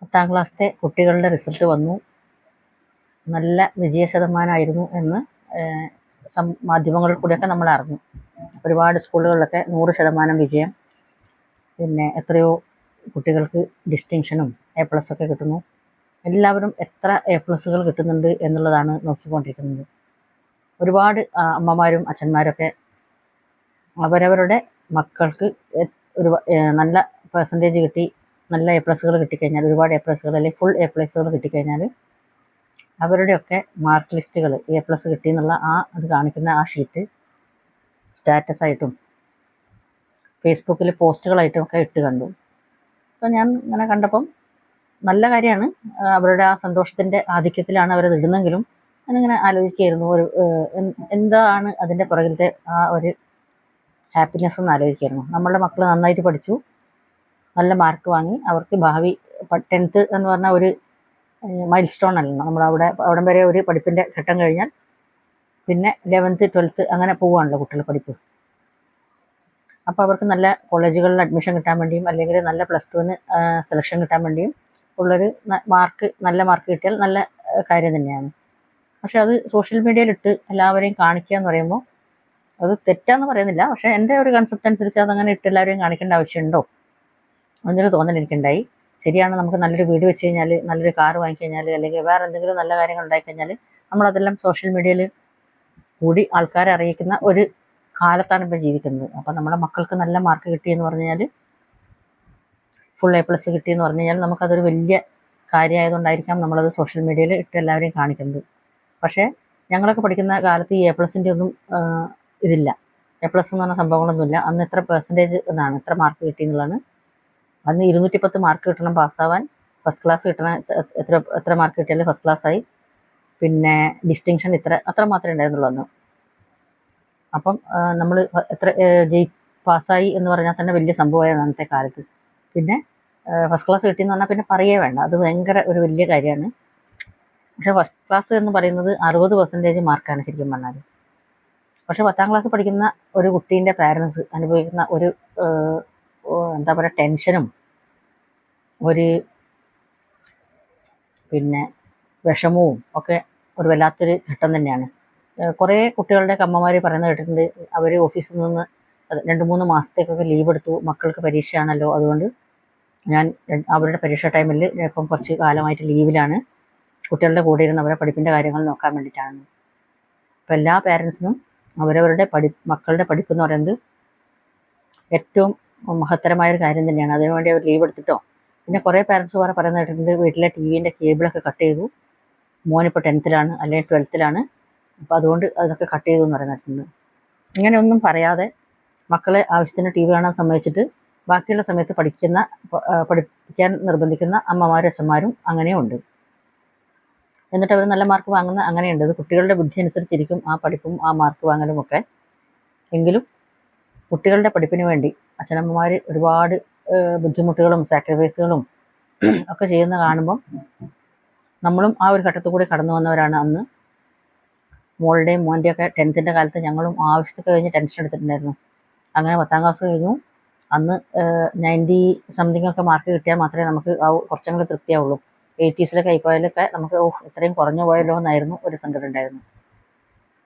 10ാം ക്ലാസ്സിലെ കുട്ടികളുടെ റിസൾട്ട് വന്നു. നല്ല വിജയശതമാനമായിരുന്നു എന്ന് മാധ്യമങ്ങളിൽ കൂടെയൊക്കെ നമ്മൾ അറിഞ്ഞു. ഒരുപാട് സ്കൂളുകളിലൊക്കെ 100% വിജയം, പിന്നെ എത്രയോ കുട്ടികൾക്ക് ഡിസ്റ്റിങ്ഷനും A+ ഒക്കെ കിട്ടുന്നു. എല്ലാവരും എത്ര A+ കിട്ടുന്നുണ്ട് എന്നുള്ളതാണ് നോക്കിക്കൊണ്ടിരിക്കുന്നത്. ഒരുപാട് അമ്മമാരും അച്ഛന്മാരൊക്കെ അവരവരുടെ മക്കൾക്ക് ഒരു നല്ല പെർസെൻറ്റേജ് കിട്ടി, നല്ല A+ കിട്ടിക്കഴിഞ്ഞാൽ, ഒരുപാട് A+ അല്ലെങ്കിൽ ഫുൾ A+ കിട്ടിക്കഴിഞ്ഞാൽ അവരുടെയൊക്കെ മാർക്ക് ലിസ്റ്റുകൾ A+ കിട്ടി എന്നുള്ള അത് കാണിക്കുന്ന ആ ഷീറ്റ് സ്റ്റാറ്റസായിട്ടും ഫേസ്ബുക്കിൽ പോസ്റ്റുകളായിട്ടും ഒക്കെ ഇട്ട് കണ്ടു. അപ്പോൾ ഞാൻ ഇങ്ങനെ കണ്ടപ്പം നല്ല കാര്യമാണ്, അവരുടെ ആ സന്തോഷത്തിൻ്റെ ആധിക്യത്തിലാണ് അവരത് ഇടുന്നെങ്കിലും ഞാനിങ്ങനെ ആലോചിക്കുകയായിരുന്നു, എന്താണ് അതിൻ്റെ പുറകിലത്തെ ആ ഒരു ഹാപ്പിനെസ് എന്ന് ആലോചിക്കുകയായിരുന്നു. നമ്മളുടെ മക്കൾ നന്നായിട്ട് പഠിച്ചു, നല്ല മാർക്ക് വാങ്ങി, അവർക്ക് ഭാവി 10th എന്ന് പറഞ്ഞാൽ ഒരു മൈൽ സ്റ്റോൺ അല്ലല്ലോ. അവിടം വരെ ഒരു പഠിപ്പിൻ്റെ ഘട്ടം കഴിഞ്ഞാൽ പിന്നെ 11th 12th അങ്ങനെ പോവുകയാണല്ലോ കുട്ടികളുടെ പഠിപ്പ്. അപ്പോൾ അവർക്ക് നല്ല കോളേജുകളിൽ അഡ്മിഷൻ കിട്ടാൻ വേണ്ടിയും അല്ലെങ്കിൽ നല്ല +2 സെലക്ഷൻ കിട്ടാൻ വേണ്ടിയും ഉള്ളൊരു നല്ല മാർക്ക് കിട്ടിയാൽ നല്ല കാര്യം തന്നെയാണ്. പക്ഷെ അത് സോഷ്യൽ മീഡിയയിലിട്ട് എല്ലാവരെയും കാണിക്കുക എന്ന് പറയുമ്പോൾ അത് തെറ്റാന്ന് പറയുന്നില്ല. പക്ഷേ എൻ്റെ ഒരു കൺസെപ്റ്റ് അനുസരിച്ച് അതങ്ങനെ ഇട്ട് എല്ലാവരെയും കാണിക്കേണ്ട ആവശ്യമുണ്ടോ എന്നൊരു തോന്നൽ എനിക്കുണ്ടായി. ശരിയാണ്, നമുക്ക് നല്ലൊരു വീട് വെച്ച് കഴിഞ്ഞാൽ, നല്ലൊരു കാർ വാങ്ങിക്കഴിഞ്ഞാൽ, അല്ലെങ്കിൽ വേറെ എന്തെങ്കിലും നല്ല കാര്യങ്ങൾ ഉണ്ടായിക്കഴിഞ്ഞാൽ നമ്മളതെല്ലാം സോഷ്യൽ മീഡിയയിൽ കൂടി ആൾക്കാരെ അറിയിക്കുന്ന ഒരു കാലത്താണ് ഇപ്പോൾ ജീവിക്കുന്നത്. അപ്പം നമ്മുടെ മക്കൾക്ക് നല്ല മാർക്ക് കിട്ടിയെന്ന് പറഞ്ഞു കഴിഞ്ഞാൽ, ഫുൾ A+ കിട്ടിയെന്ന് പറഞ്ഞു കഴിഞ്ഞാൽ നമുക്കതൊരു വലിയ കാര്യമായതുകൊണ്ടായിരിക്കാം നമ്മളത് സോഷ്യൽ മീഡിയയിൽ ഇട്ട് എല്ലാവരെയും കാണിക്കുന്നത്. പക്ഷേ ഞങ്ങളൊക്കെ പഠിക്കുന്ന കാലത്ത് ഈ A+ൻ്റെ ഒന്നും ഇതില്ല. A+ എന്ന് പറഞ്ഞ സംഭവങ്ങളൊന്നുമില്ല. അന്ന് എത്ര പെർസെൻറ്റേജ് എന്നാണ്, എത്ര മാർക്ക് കിട്ടിയെന്നുള്ളതാണ്. അന്ന് 210 മാർക്ക് കിട്ടണം പാസ്സാവാൻ. ഫസ്റ്റ് ക്ലാസ് കിട്ടണം, എത്ര മാർക്ക് കിട്ടിയാലും ഫസ്റ്റ് ക്ലാസ്സായി. പിന്നെ ഡിസ്റ്റിങ്ഷൻ അത്ര മാത്രമേ ഉണ്ടായിരുന്നുള്ളൂ അന്ന്. അപ്പം നമ്മൾ എത്ര പാസ്സായി എന്ന് പറഞ്ഞാൽ തന്നെ വലിയ സംഭവമായിരുന്നു അന്നത്തെ കാലത്ത്. പിന്നെ ഫസ്റ്റ് ക്ലാസ് കിട്ടിയെന്ന് പറഞ്ഞാൽ പിന്നെ പറയേ വേണ്ട, അത് ഭയങ്കര ഒരു വലിയ കാര്യമാണ്. പക്ഷേ ഫസ്റ്റ് ക്ലാസ് എന്ന് പറയുന്നത് 60% മാർക്കാണ് ശരിക്കും പറഞ്ഞാൽ. പക്ഷേ 10ാം ക്ലാസ് പഠിക്കുന്ന ഒരു കുട്ടീൻ്റെ പാരൻസ് അനുഭവിക്കുന്ന ഒരു എന്താ പറയുക, ടെൻഷനും ഒരു പിന്നെ വിഷമവും ഒക്കെ ഒരു വല്ലാത്തൊരു ഘട്ടം തന്നെയാണ്. കുറേ കുട്ടികളുടെ അമ്മമാർ പറയുന്നത് കേട്ടിട്ടുണ്ട്, അവർ ഓഫീസിൽ നിന്ന് 2-3 മാസത്തേക്കൊക്കെ ലീവ് എടുത്തു, മക്കൾക്ക് പരീക്ഷയാണല്ലോ, അതുകൊണ്ട് ഞാൻ അവരുടെ പരീക്ഷ ടൈമിൽ ഇപ്പം കുറച്ച് കാലമായിട്ട് ലീവിലാണ്, കുട്ടികളുടെ കൂടെ ഇരുന്ന് അവരുടെ പഠിപ്പിൻ്റെ കാര്യങ്ങൾ നോക്കാൻ വേണ്ടിയിട്ടാണ്. അപ്പം എല്ലാ പാരൻസിനും അവരവരുടെ മക്കളുടെ പഠിപ്പ് എന്ന് പറയുന്നത് ഏറ്റവും മഹത്തരമായൊരു കാര്യം തന്നെയാണ്. അതിനുവേണ്ടി അവർ ലീവ് എടുത്തിട്ടോ. പിന്നെ കുറേ പാരൻസ് പറയുന്നത് കേട്ടിട്ടുണ്ട്, വീട്ടിലെ ടിവിൻ്റെ കേബിളൊക്കെ കട്ട് ചെയ്തു, മോനിപ്പോൾ 10th അല്ലെങ്കിൽ 12th, അപ്പോൾ അതുകൊണ്ട് അതൊക്കെ കട്ട് ചെയ്തു എന്ന് പറയുന്നിട്ടുണ്ട്. ഇങ്ങനെയൊന്നും പറയാതെ മക്കളെ ആവശ്യത്തിന് TV കാണാൻ സമ്മതിച്ചിട്ട് ബാക്കിയുള്ള സമയത്ത് പഠിക്കാൻ നിർബന്ധിക്കുന്ന അമ്മമാരും അച്ഛന്മാരും അങ്ങനെയുണ്ട്. എന്നിട്ട് അവർ നല്ല മാർക്ക് വാങ്ങുന്ന അങ്ങനെയുണ്ട്. അത് കുട്ടികളുടെ ബുദ്ധി അനുസരിച്ചിരിക്കും ആ പഠിപ്പും ആ മാർക്ക് വാങ്ങലും ഒക്കെ. എങ്കിലും കുട്ടികളുടെ പഠിപ്പിന് വേണ്ടി അച്ഛനമ്മമാർ ഒരുപാട് ബുദ്ധിമുട്ടുകളും സാക്രിഫൈസുകളും ഒക്കെ ചെയ്യുന്ന കാണുമ്പം നമ്മളും ആ ഒരു ഘട്ടത്തിൽ കൂടി കടന്നു വന്നവരാണ്. അന്ന് മോളുടെയും മോൻ്റെയൊക്കെ 10th കാലത്ത് ഞങ്ങളും ആവശ്യത്തൊക്കെ കഴിഞ്ഞ് ടെൻഷൻ എടുത്തിട്ടുണ്ടായിരുന്നു. അങ്ങനെ 10ാം ക്ലാസ് കഴിഞ്ഞു. അന്ന് 90 ഒക്കെ മാർക്ക് കിട്ടിയാൽ മാത്രമേ നമുക്ക് കുറച്ചെങ്കിലും തൃപ്തിയാവുള്ളൂ. 80s ആയിപ്പോയാലൊക്കെ നമുക്ക് ഇത്രയും കുറഞ്ഞു പോയല്ലോ എന്നായിരുന്നു ഒരു സങ്കടം ഉണ്ടായിരുന്നു.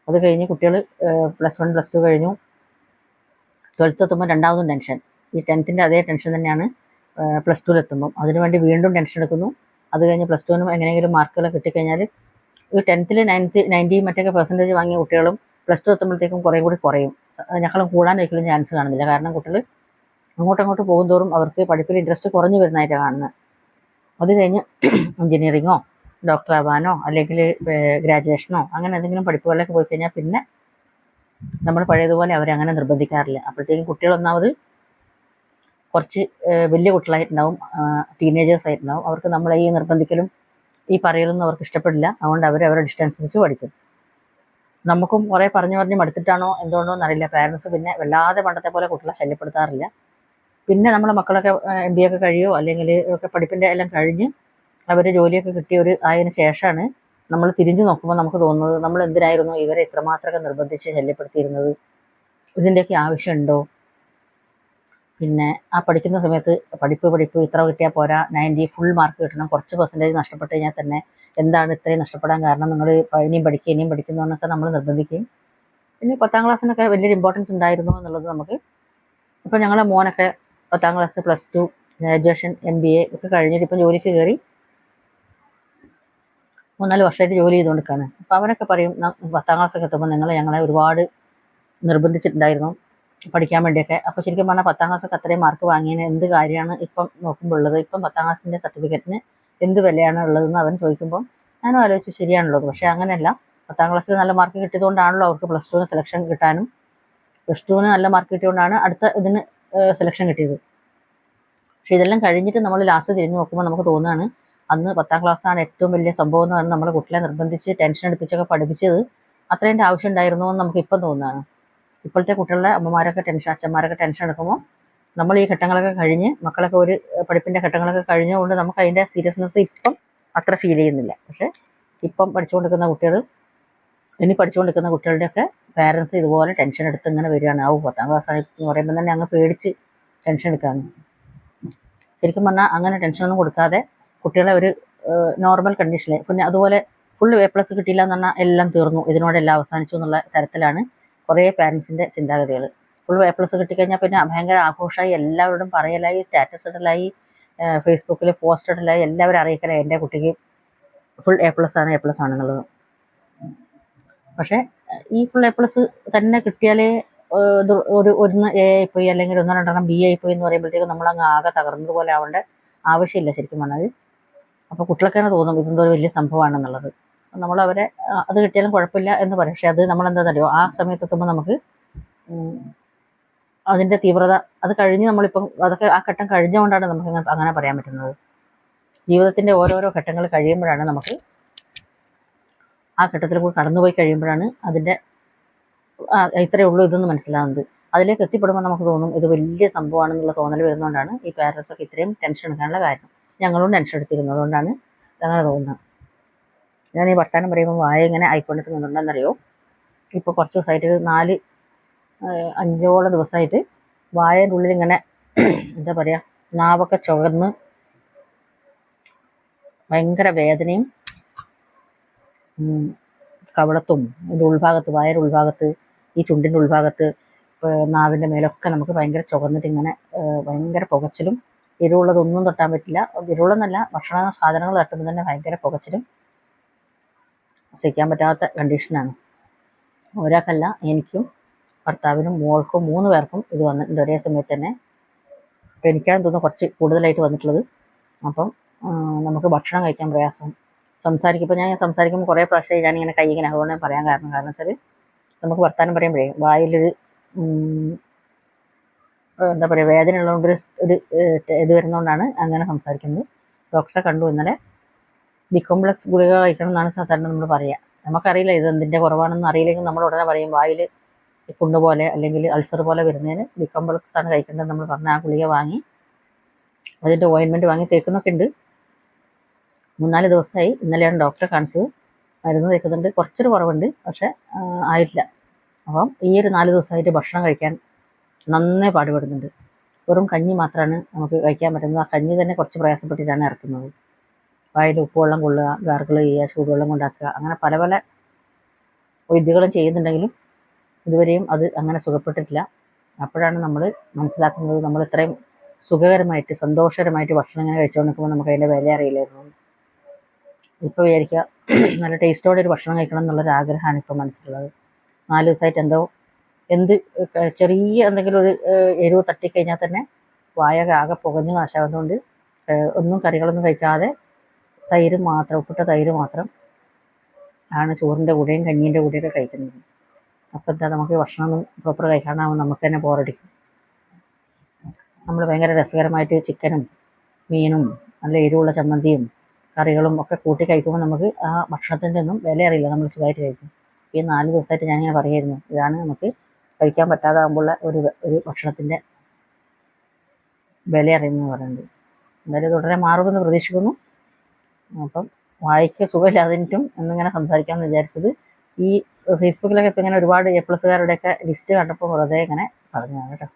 അത് കഴിഞ്ഞ് കുട്ടികൾ +1 +2 കഴിഞ്ഞു. 12th എത്തുമ്പോൾ രണ്ടാമതും ടെൻഷൻ. ഈ 10th അതേ ടെൻഷൻ തന്നെയാണ് +2 എത്തുമ്പം. അതിനുവേണ്ടി വീണ്ടും ടെൻഷൻ എടുക്കുന്നു. അത് കഴിഞ്ഞ് +2 എങ്ങനെയെങ്കിലും മാർക്കുകൾ കിട്ടിക്കഴിഞ്ഞാൽ ഈ 10th 90 മറ്റൊക്കെ പെർസെൻറ്റേജ് വാങ്ങിയ കുട്ടികളും +2 എത്തുമ്പോഴത്തേക്കും കുറേ കൂടി കുറയും. ഞങ്ങളും കൂടാൻ ഒരിക്കലും ചാൻസ് കാണുന്നില്ല. കാരണം കുട്ടികൾ അങ്ങോട്ടങ്ങോട്ട് പോകും തോറും അവർക്ക് പഠിപ്പിൽ ഇൻട്രസ്റ്റ് കുറഞ്ഞു വരുന്നതായിട്ടാണ് കാണുന്നത്. അത് കഴിഞ്ഞ് എഞ്ചിനീയറിങ്ങോ ഡോക്ടറാവാനോ അല്ലെങ്കിൽ ഗ്രാജുവേഷനോ അങ്ങനെ എന്തെങ്കിലും പഠിപ്പുകളിലേക്ക് പോയി കഴിഞ്ഞാൽ പിന്നെ നമ്മൾ പഴയതുപോലെ അവരങ്ങനെ നിർബന്ധിക്കാറില്ല. അപ്പോഴത്തേക്കും കുട്ടികൾ ഒന്നാമത് കുറച്ച് വലിയ കുട്ടികളായിട്ടുണ്ടാവും, ടീനേജേഴ്സ് ആയിട്ടുണ്ടാവും. അവർക്ക് നമ്മൾ ഈ നിർബന്ധിക്കലും ഈ പറയലൊന്നും അവർക്ക് ഇഷ്ടപ്പെടില്ല. അതുകൊണ്ട് അവരവരുടെ ഇഷ്ടമനുസരിച്ച് പഠിക്കും. നമുക്കും കുറേ പറഞ്ഞ് മടുത്തിട്ടാണോ എന്തുകൊണ്ടോ എന്നറിയില്ല, പാരൻസ് പിന്നെ വല്ലാതെ പണ്ടത്തെ പോലെ കുട്ടികളെ ശല്യപ്പെടുത്താറില്ല. പിന്നെ നമ്മളെ മക്കളൊക്കെ MBA ഒക്കെ കഴിയോ അല്ലെങ്കിൽ ഒക്കെ പഠിപ്പിൻ്റെ എല്ലാം കഴിഞ്ഞ് അവർ ജോലിയൊക്കെ ആയതിനു ശേഷമാണ് നമ്മൾ തിരിഞ്ഞു നോക്കുമ്പോൾ നമുക്ക് തോന്നുന്നത്, നമ്മൾ എന്തിനായിരുന്നു ഇവരെ ഇത്രമാത്രമൊക്കെ നിർബന്ധിച്ച് ശല്യപ്പെടുത്തിയിരുന്നത്, ഇതിൻ്റെയൊക്കെ ആവശ്യമുണ്ടോ. പിന്നെ ആ പഠിക്കുന്ന സമയത്ത് പഠിപ്പ് ഇത്ര കിട്ടിയാൽ പോരാ, 90 ഫുൾ മാർക്ക് കിട്ടണം, കുറച്ച് പെർസെൻറ്റേജ് നഷ്ടപ്പെട്ട് കഴിഞ്ഞാൽ തന്നെ എന്താണ് ഇത്രയും നഷ്ടപ്പെടാൻ കാരണം, നിങ്ങൾ ഇനിയും പഠിക്കുന്നു എന്നൊക്കെ നമ്മൾ നിർബന്ധിക്കും. പിന്നെ 10ാം ക്ലാസ്സിനൊക്കെ വലിയൊരു ഇമ്പോർട്ടൻസ് ഉണ്ടായിരുന്നു എന്നുള്ളത് നമുക്ക് ഇപ്പോൾ ഞങ്ങളുടെ മോനൊക്കെ 10ാം ക്ലാസ് +2 ഗ്രാജുവേഷൻ MBA ഒക്കെ കഴിഞ്ഞിട്ട് ഇപ്പം ജോലിക്ക് കയറി 3-4 വർഷമായിട്ട് ജോലി ചെയ്തുകൊണ്ടിരിക്കുകയാണ്. അപ്പോൾ അവരൊക്കെ പറയും 10ാം ക്ലാസ്സൊക്കെ എത്തുമ്പോൾ ഞങ്ങളെ ഒരുപാട് നിർബന്ധിച്ചിട്ടുണ്ടായിരുന്നു പഠിക്കാൻ വേണ്ടിയൊക്കെ. അപ്പോൾ ശരിക്കും പറഞ്ഞാൽ 10ാം ക്ലാസ്സൊക്കെ അത്രയും മാർക്ക് വാങ്ങിയതിന് എന്ത് കാര്യമാണ് ഇപ്പം നോക്കുമ്പോൾ ഉള്ളത്? ഇപ്പം 10ാം ക്ലാസ്സിൻ്റെ സർട്ടിഫിക്കറ്റിന് എന്ത് വിലയാണ് ഉള്ളതെന്ന് അവൻ ചോദിക്കുമ്പോൾ ഞാനും ആലോചിച്ചു, ശരിയാണുള്ളത്. പക്ഷേ അങ്ങനെയല്ല, 10ാം ക്ലാസ്സിൽ നല്ല മാർക്ക് കിട്ടിയതുകൊണ്ടാണല്ലോ അവർക്ക് +2 സെലക്ഷൻ കിട്ടാനും, +2 നല്ല മാർക്ക് കിട്ടിയതുകൊണ്ടാണ് അടുത്ത ഇതിന് സെലക്ഷൻ കിട്ടിയത്. പക്ഷേ ഇതെല്ലാം കഴിഞ്ഞിട്ട് നമ്മൾ ലാസ്റ്റ് തിരിഞ്ഞു നോക്കുമ്പോൾ നമുക്ക് തോന്നുകയാണ് അന്ന് 10ാം ക്ലാസ്സാണ് ഏറ്റവും വലിയ സംഭവം എന്ന് പറഞ്ഞാൽ നമ്മുടെ കുട്ടികളെ നിർബന്ധിച്ച് ടെൻഷൻ അടുപ്പിച്ചൊക്കെ പഠിപ്പിച്ചത് അത്രേൻ്റെ ആവശ്യം ഉണ്ടായിരുന്നോ എന്ന് നമുക്ക് ഇപ്പം തോന്നുകയാണ്. ഇപ്പോഴത്തെ കുട്ടികളുടെ അമ്മമാരൊക്കെ അച്ഛന്മാരൊക്കെ ടെൻഷൻ എടുക്കുമ്പോൾ നമ്മൾ ഈ ഘട്ടങ്ങളൊക്കെ കഴിഞ്ഞ് മക്കളൊക്കെ ഒരു പഠിപ്പിൻ്റെ ഘട്ടങ്ങളൊക്കെ കഴിഞ്ഞുകൊണ്ട് നമുക്ക് അതിൻ്റെ സീരിയസ്നെസ് ഇപ്പം അത്ര ഫീൽ ചെയ്യുന്നില്ല. പക്ഷേ ഇപ്പം ഇനി പഠിച്ചുകൊണ്ടിരിക്കുന്ന കുട്ടികളുടെയൊക്കെ പാരൻസ് ഇതുപോലെ ടെൻഷൻ എടുത്ത് ഇങ്ങനെ വരികയാണ്. 10ാം ക്ലാസ്സാണ് എന്ന് പറയുമ്പോൾ തന്നെ അങ്ങ് പേടിച്ച് ടെൻഷൻ എടുക്കുകയാണ്. ശരിക്കും പറഞ്ഞാൽ അങ്ങനെ ടെൻഷനൊന്നും കൊടുക്കാതെ കുട്ടികളെ ഒരു നോർമൽ കണ്ടീഷനിൽ, പിന്നെ അതുപോലെ ഫുൾ A+ കിട്ടിയില്ല എന്ന് പറഞ്ഞാൽ എല്ലാം തീർന്നു, ഇതിനോടെല്ലാം അവസാനിച്ചു എന്നുള്ള തരത്തിലാണ് കുറേ പാരൻസിൻ്റെ ചിന്താഗതികൾ. ഫുൾ A+ കിട്ടിക്കഴിഞ്ഞാൽ പിന്നെ ഭയങ്കര ആഘോഷമായി, എല്ലാവരോടും പറയലായി, സ്റ്റാറ്റസ് ഇടലായി, ഫേസ്ബുക്കിൽ പോസ്റ്റ് ഇടലായി, എല്ലാവരും അറിയിക്കലായി എൻ്റെ കുട്ടിക്ക് ഫുൾ A+ ആണെന്നുള്ളത്. പക്ഷേ ഈ ഫുൾ A+ തന്നെ കിട്ടിയാലേ ഒന്ന് A ആയിപ്പോയി അല്ലെങ്കിൽ 1-2 B ആയിപ്പോയി എന്ന് പറയുമ്പോഴത്തേക്കും നമ്മളങ്ങ് ആകെ തകർന്നതുപോലെ ആവേണ്ട ആവശ്യമില്ല ശരിക്കും പറഞ്ഞാൽ. അപ്പോൾ കുട്ടികൾക്കാണ് തോന്നും ഇതെന്തോ ഒരു വലിയ സംഭവമാണെന്നുള്ളത്. നമ്മൾ അവരെ അത് കിട്ടിയാലും കുഴപ്പമില്ല എന്ന് പറയും. പക്ഷേ അത് നമ്മളെന്താണെന്നറിയോ, ആ സമയത്ത് എത്തുമ്പോൾ നമുക്ക് അതിൻ്റെ തീവ്രത അത് കഴിഞ്ഞ് നമ്മളിപ്പം അതൊക്കെ ആ ഘട്ടം കഴിഞ്ഞുകൊണ്ടാണ് നമുക്ക് അങ്ങനെ പറയാൻ പറ്റുന്നത്. ജീവിതത്തിൻ്റെ ഓരോരോ ഘട്ടങ്ങൾ കഴിയുമ്പോഴാണ് നമുക്ക് ആ ഘട്ടത്തിൽ കൂടി കടന്നുപോയി കഴിയുമ്പോഴാണ് അതിൻ്റെ ഇത്രയേ ഉള്ളൂ ഇതെന്ന് മനസ്സിലാകുന്നത്. അതിലേക്ക് എത്തിപ്പെടുമ്പോൾ നമുക്ക് തോന്നും ഇത് വലിയ സംഭവമാണെന്നുള്ള തോന്നൽ വരുന്നതുകൊണ്ടാണ് ഈ പാരൻസൊക്കെ ഇത്രയും ടെൻഷൻ എടുക്കാനുള്ള കാരണം. ഞങ്ങളും ടെൻഷൻ എടുത്തിരുന്നത് അതുകൊണ്ടാണ് അങ്ങനെ തോന്നുന്നത്. ഞാൻ ഈ വർത്തമാനം പറയുമ്പോൾ വായ ഇങ്ങനെ ആയിക്കൊണ്ടിട്ട് നിന്നുണ്ടെന്നറിയോ, ഇപ്പോൾ കുറച്ച് ദിവസമായിട്ട് 4-5 ദിവസമായിട്ട് വായൻ്റെ ഉള്ളിൽ ഇങ്ങനെ എന്താ പറയുക, നാവൊക്കെ ചുവന്ന് ഭയങ്കര വേദനയും, കവിളത്തും ഇതിൻ്റെ ഉൾഭാഗത്ത്, വായയുടെ ഉൾഭാഗത്ത്, ഈ ചുണ്ടിൻ്റെ ഉൾഭാഗത്ത്, നാവിൻ്റെ മേലൊക്കെ നമുക്ക് ഭയങ്കര ചുവന്നിട്ട് ഇങ്ങനെ ഭയങ്കര പുകച്ചിലും, എരിവുള്ളതൊന്നും തൊട്ടാൻ പറ്റില്ല. എരിവുള്ളതെന്നല്ല, ഭക്ഷണ സാധനങ്ങൾ തട്ടുമ്പോൾ തന്നെ ഭയങ്കര പുകച്ചിലും, സഹിക്കാൻ പറ്റാത്ത കണ്ടീഷനാണ്. ഒരാൾക്കല്ല, എനിക്കും ഭർത്താവിനും മോൾക്കും 3 പേർക്കും ഇത് വന്നിട്ടുണ്ട് ഒരേ സമയത്ത് തന്നെ. അപ്പോൾ എനിക്കാണ് തോന്നുന്നു കുറച്ച് കൂടുതലായിട്ട് വന്നിട്ടുള്ളത്. അപ്പം നമുക്ക് ഭക്ഷണം കഴിക്കാൻ പ്രയാസം, ഇപ്പോൾ ഞാൻ സംസാരിക്കുമ്പോൾ കുറേ പ്രാവശ്യം ഞാനിങ്ങനെ കൈ ഇങ്ങനെ, അതുകൊണ്ട് ഞാൻ പറയാൻ കാരണം വെച്ചാൽ നമുക്ക് വർത്തമാനം പറയുമ്പോഴേ വായിലൊരു എന്താ പറയുക, വേദന ഉള്ളതുകൊണ്ട് ഒരു ഇത് വരുന്നതുകൊണ്ടാണ് അങ്ങനെ സംസാരിക്കുന്നത്. ഡോക്ടറെ കണ്ടു ഇന്നലെ. ബികോംപ്ലക്സ് ഗുളിക കഴിക്കണം എന്നാണ് സാധാരണ നമ്മൾ പറയുക. നമുക്കറിയില്ല ഇത് എന്തിൻ്റെ കുറവാണെന്ന് അറിയില്ലെങ്കിൽ നമ്മൾ ഉടനെ പറയും വായിൽ പുണ്ണ് പോലെ അല്ലെങ്കിൽ അൾസർ പോലെ വരുന്നതിന് ബികോംപ്ലക്സ് ആണ് കഴിക്കേണ്ടത് നമ്മൾ പറഞ്ഞ ആ ഗുളിക വാങ്ങി അതിൻ്റെ ഓയിൻമെൻറ്റ് വാങ്ങി തേക്കുന്നൊക്കെ ഉണ്ട്. 3-4 ദിവസമായി. ഇന്നലെയാണ് ഡോക്ടറെ കാണിച്ചത്. മരുന്ന് തേക്കുന്നുണ്ട്, കുറച്ചൊരു കുറവുണ്ട്, പക്ഷേ ആയിട്ടില്ല. അപ്പം ഈ ഒരു 4 ദിവസമായിട്ട് ഭക്ഷണം കഴിക്കാൻ നന്നായി പാടുപെടുന്നുണ്ട്. വെറും കഞ്ഞി മാത്രമാണ് നമുക്ക് കഴിക്കാൻ പറ്റുന്നത്. ആ കഞ്ഞി തന്നെ കുറച്ച് പ്രയാസപ്പെട്ടിട്ടാണ് ഇറക്കുന്നത്. വായിൽ ഉപ്പുവെള്ളം കൊള്ളുക, ഗാർഗിൾ ചെയ്യുക, ചൂടുവെള്ളം കൊണ്ടാക്കുക, അങ്ങനെ പല പല വിദ്യകളും ചെയ്യുന്നുണ്ടെങ്കിലും ഇതുവരെയും അത് അങ്ങനെ സുഖപ്പെട്ടിട്ടില്ല. അപ്പോഴാണ് നമ്മൾ മനസ്സിലാക്കുന്നത് നമ്മൾ ഇത്രയും സുഖകരമായിട്ട് സന്തോഷകരമായിട്ട് ഭക്ഷണം ഇങ്ങനെ കഴിച്ചുകൊണ്ട് നിൽക്കുമ്പോൾ നമുക്ക് അതിൻ്റെ വില അറിയില്ലായിരുന്നു. ഇപ്പോൾ വിചാരിക്കുക നല്ല ടേസ്റ്റോടെ ഒരു ഭക്ഷണം കഴിക്കണം എന്നുള്ളൊരു ആഗ്രഹമാണ് ഇപ്പോൾ മനസ്സിലുള്ളത്. 4 ദിവസമായിട്ട് ചെറിയ എന്തെങ്കിലും ഒരു എരിവ് തട്ടിക്കഴിഞ്ഞാൽ തന്നെ വായ ആകെ പുകഞ്ഞ് നാശാവുന്നതുകൊണ്ട് ഒന്നും കറികളൊന്നും കഴിക്കാതെ ഉപ്പിട്ട തൈര് മാത്രം ആണ് ചോറിൻ്റെ കൂടെയും കഞ്ഞീൻ്റെ കൂടെയൊക്കെ കഴിക്കുന്നത്. അപ്പോൾ എന്താ, നമുക്ക് ഭക്ഷണമൊന്നും പ്രോപ്പർ കഴിക്കാനാവും, നമുക്ക് തന്നെ ബോറടിക്കും. നമ്മൾ ഭയങ്കര രസകരമായിട്ട് ചിക്കനും മീനും നല്ല എരിവുള്ള ചമ്മന്തിയും കറികളും ഒക്കെ കൂട്ടി കഴിക്കുമ്പോൾ നമുക്ക് ആ ഭക്ഷണത്തിൻ്റെ ഒന്നും വില അറിയില്ല, നമ്മൾ സുഖമായിട്ട് കഴിക്കും. ഈ 4 ദിവസമായിട്ട് ഞാനിങ്ങനെ പറയായിരുന്നു, ഇതാണ് നമുക്ക് കഴിക്കാൻ പറ്റാതാകുമ്പോഴുള്ള ഒരു ഭക്ഷണത്തിൻ്റെ വില അറിയുന്നതെന്ന് പറയുന്നത്. എന്തായാലും തുടരെ മാറുമെന്ന് പ്രതീക്ഷിക്കുന്നു. അപ്പം വായിക്ക് സുഖമില്ലാതിട്ടും എന്നിങ്ങനെ സംസാരിക്കാമെന്ന് വിചാരിച്ചത്. ഈ ഫേസ്ബുക്കിലൊക്കെ ഇപ്പം ഇങ്ങനെ ഒരുപാട് A+കാരുടെയൊക്കെ ലിസ്റ്റ് കണ്ടപ്പോൾ വെറുതെ ഇങ്ങനെ പറഞ്ഞതാണ് കേട്ടോ.